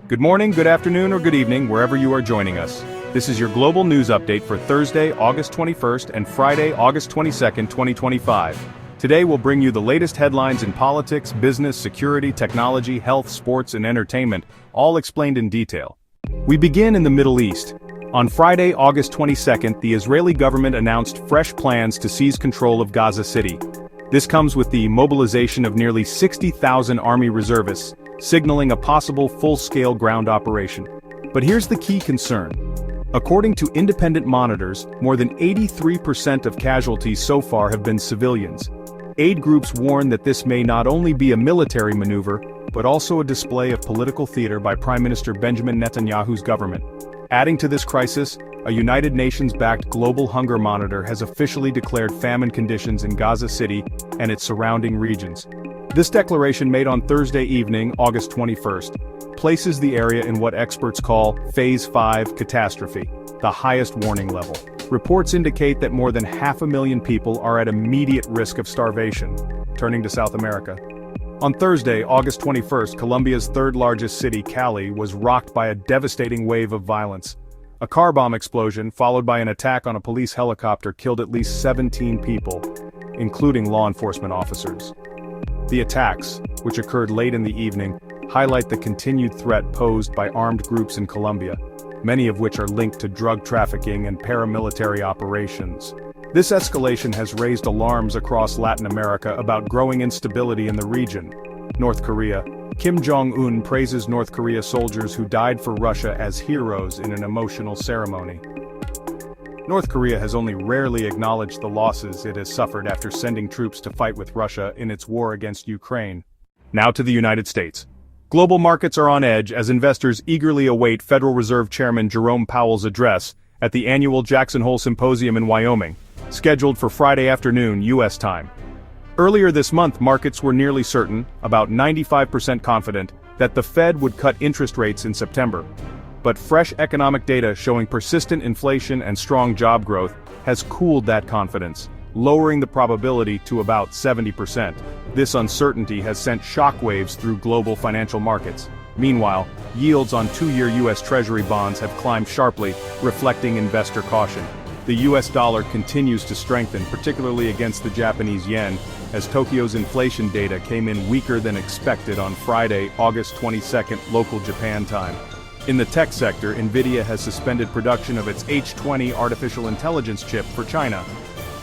Good morning, good afternoon, or good evening, wherever you are joining us. This is your global news update for Thursday, August 21st and Friday, August 22nd, 2025. Today we'll bring you the latest headlines in politics, business, security, technology, health, sports, and entertainment, all explained in detail. We begin in the Middle East. On Friday, August 22nd, the Israeli government announced fresh plans to seize control of Gaza City. This comes with the mobilization of nearly 60,000 army reservists, signaling a possible full-scale ground operation. But here's the key concern. According to independent monitors, more than 83% of casualties so far have been civilians. Aid groups warn that this may not only be a military maneuver, but also a display of political theater by Prime Minister Benjamin Netanyahu's government. Adding to this crisis, a United Nations-backed global hunger monitor has officially declared famine conditions in Gaza City and its surrounding regions. This declaration, made on Thursday evening, August 21st, places the area in what experts call Phase 5 catastrophe, the highest warning level. Reports indicate that more than 500,000 people are at immediate risk of starvation. Turning to South America. On Thursday, August 21st, Colombia's third-largest city, Cali, was rocked by a devastating wave of violence. A car bomb explosion, followed by an attack on a police helicopter, killed at least 17 people, including law enforcement officers. The attacks, which occurred late in the evening, highlight the continued threat posed by armed groups in Colombia, many of which are linked to drug trafficking and paramilitary operations. This escalation has raised alarms across Latin America about growing instability in the region. North Korea. Kim Jong-un praises North Korea soldiers who died for Russia as heroes in an emotional ceremony. North Korea has only rarely acknowledged the losses it has suffered after sending troops to fight with Russia in its war against Ukraine. Now to the United States. Global markets are on edge as investors eagerly await Federal Reserve Chairman Jerome Powell's address at the annual Jackson Hole Symposium in Wyoming, scheduled for Friday afternoon, U.S. time. Earlier this month, markets were nearly certain, about 95% confident, that the Fed would cut interest rates in September. But fresh economic data showing persistent inflation and strong job growth has cooled that confidence, lowering the probability to about 70%. This uncertainty has sent shockwaves through global financial markets. Meanwhile, yields on two-year U.S. Treasury bonds have climbed sharply, reflecting investor caution. The U.S. dollar continues to strengthen, particularly against the Japanese yen, as Tokyo's inflation data came in weaker than expected on Friday, August 22nd, local Japan time. In the tech sector, Nvidia has suspended production of its H20 artificial intelligence chip for China.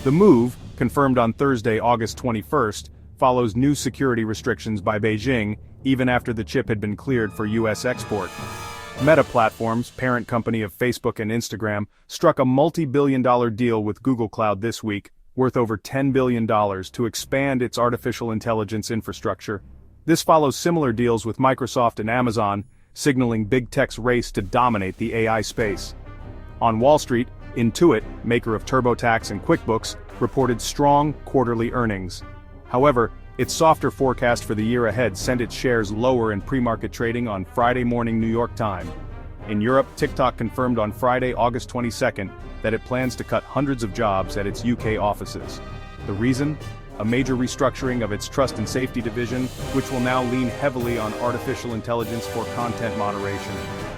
The move, confirmed on Thursday, August 21st, follows new security restrictions by Beijing, even after the chip had been cleared for U.S. export. Meta Platforms, parent company of Facebook and Instagram, struck a multi-billion-dollar deal with Google Cloud this week, worth over $10 billion, to expand its artificial intelligence infrastructure. This follows similar deals with Microsoft and Amazon, signaling big tech's race to dominate the AI space. On Wall Street, Intuit, maker of TurboTax and QuickBooks, reported strong quarterly earnings. However, its softer forecast for the year ahead sent its shares lower in pre-market trading on Friday morning New York time. In Europe, TikTok confirmed on Friday, August 22nd, that it plans to cut hundreds of jobs at its UK offices. The reason? A major restructuring of its trust and safety division, which will now lean heavily on artificial intelligence for content moderation.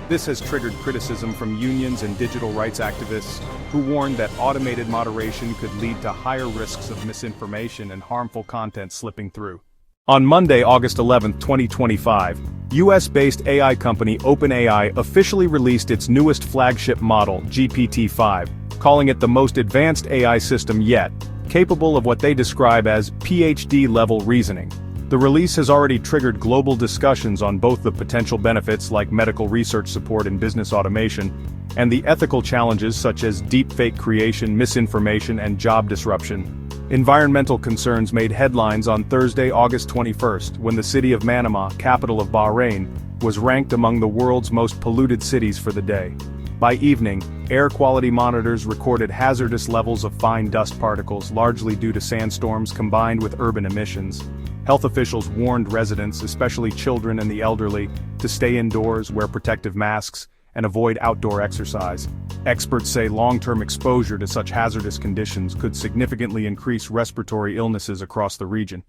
This has triggered criticism from unions and digital rights activists, who warned that automated moderation could lead to higher risks of misinformation and harmful content slipping through. On Monday, August 11, 2025, US-based AI company OpenAI officially released its newest flagship model, GPT-5, calling it the most advanced AI system yet, capable of what they describe as PhD-level reasoning. The release has already triggered global discussions on both the potential benefits like medical research support and business automation, and the ethical challenges such as deepfake creation, misinformation, and job disruption. Environmental concerns made headlines on Thursday, August 21st, when the city of Manama, capital of Bahrain, was ranked among the world's most polluted cities for the day. By evening, air quality monitors recorded hazardous levels of fine dust particles, largely due to sandstorms combined with urban emissions. Health officials warned residents, especially children and the elderly, to stay indoors, wear protective masks, and avoid outdoor exercise. Experts say long-term exposure to such hazardous conditions could significantly increase respiratory illnesses across the region.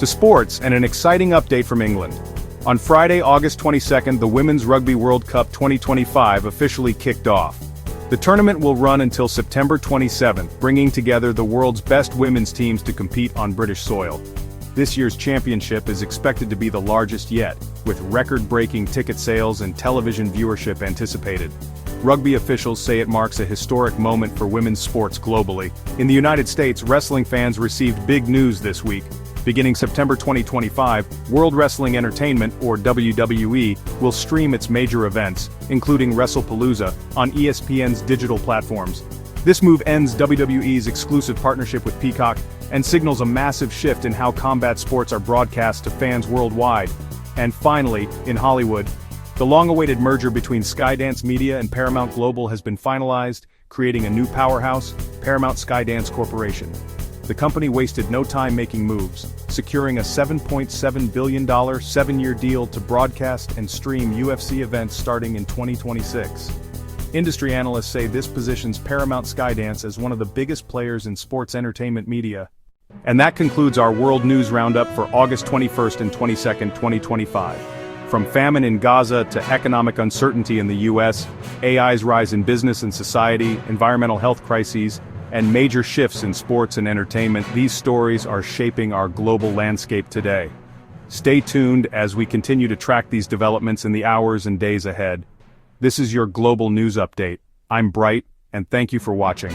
To sports, and an exciting update from England. On Friday, August 22nd, the Women's Rugby World Cup 2025 officially kicked off. The tournament will run until September 27th, bringing together the world's best women's teams to compete on British soil. This year's championship is expected to be the largest yet, with record-breaking ticket sales and television viewership anticipated. Rugby officials say it marks a historic moment for women's sports globally. In the United States, wrestling fans received big news this week. Beginning September 2025, World Wrestling Entertainment, or WWE, will stream its major events, including WrestlePalooza, on ESPN's digital platforms. This move ends WWE's exclusive partnership with Peacock and signals a massive shift in how combat sports are broadcast to fans worldwide. And finally, in Hollywood, the long-awaited merger between Skydance Media and Paramount Global has been finalized, creating a new powerhouse, Paramount Skydance Corporation. The company wasted no time making moves, securing a $7.7 billion 7-year deal to broadcast and stream UFC events starting in 2026. Industry analysts say this positions Paramount Skydance as one of the biggest players in sports entertainment media. And that concludes our World News Roundup for August 21st and 22nd, 2025. From famine in Gaza to economic uncertainty in the US, AI's rise in business and society, environmental health crises, and major shifts in sports and entertainment, these stories are shaping our global landscape today. Stay tuned as we continue to track these developments in the hours and days ahead. This is your Global News Update. I'm Bright, and thank you for watching.